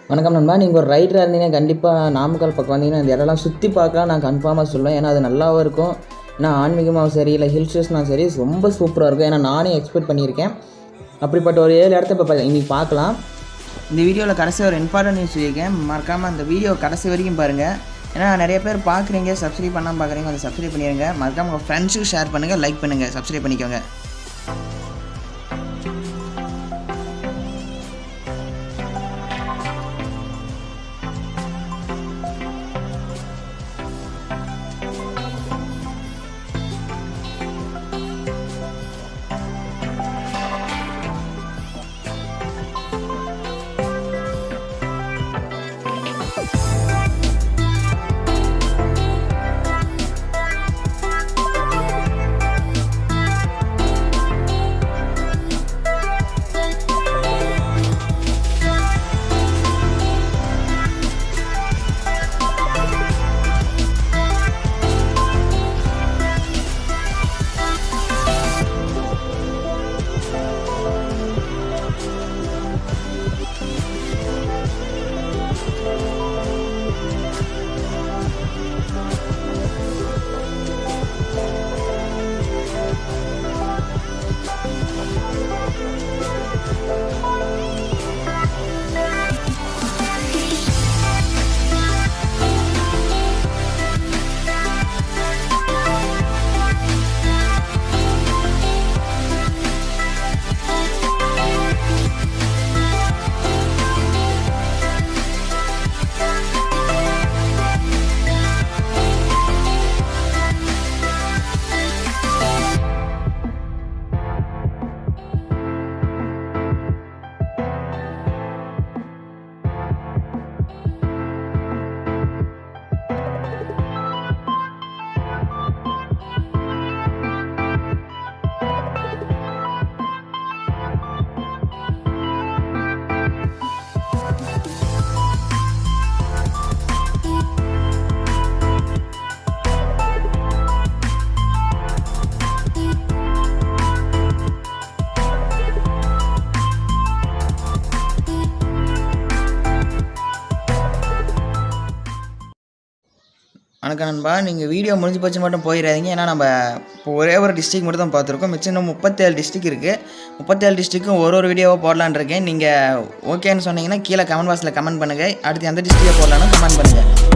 வணக்கம் நண்பா. நீங்கள் ஒரு ரைடராக இருந்தீங்கன்னா கண்டிப்பாக நாமக்கல் பக்கம் வந்தீங்கன்னா இந்த இடம்லாம் சுற்றி பார்க்கலாம். நான் கன்ஃபார்மாக சொல்லுவேன். ஏன்னா அது நல்லாவும் இருக்கும். ஏன்னா ஆன்மீகமாகவும் சரி இல்லை ஹில் ஸ்டேஷனாகவும் சரி ரொம்ப சூப்பராக இருக்கும். ஏன்னா நானே எக்ஸ்பெக்ட் பண்ணியிருக்கேன். அப்படிப்பட்ட ஒரு 7 இடத்த இப்போ இன்றைக்கி பார்க்கலாம். இந்த வீடியோவில் கடைசி ஒரு இம்பார்ட்டன்ட் நியூஸ் சொல்லியிருக்கேன். மறக்காமல் அந்த வீடியோ கடைசி வரைக்கும் பாருங்கள். ஏன்னா நிறைய பேர் பார்க்குறீங்க, சப்ஸ்கிரைப் பண்ணாமல் பார்க்குறீங்க, அதை சப்ஸ்கிரைப் பண்ணிடுங்க. மறக்காமல் உங்கள் ஃப்ரெண்ட்ஸுக்கு ஷேர் பண்ணுங்கள், லைக் பண்ணுங்கள், சப்ஸ்கிரைப் பண்ணிக்கோங்க. வணக்கம் நண்பா. நீங்கள் வீடியோ முடிஞ்சு போச்சு மட்டும் போயிடாதீங்க. ஏன்னா நம்ம இப்போ ஒரே ஒரு டிஸ்ட்ரிக் மட்டும் தான் பார்த்துருக்கோம். மிச்சம் இன்னும் 37 டிஸ்ட்ரிக் இருக்குது. 37 டிஸ்ட்ரிக்கும் ஒரு வீடியோவாக போடலான்னு இருக்கேன். நீங்கள் ஓகேன்னு சொன்னீங்கன்னா கீழே கமெண்ட் பாக்ஸில் கமெண்ட் பண்ணுங்கள். அடுத்து எந்த டிஸ்ட்ரிக்டை போடலான்னு கமெண்ட் பண்ணுங்கள்.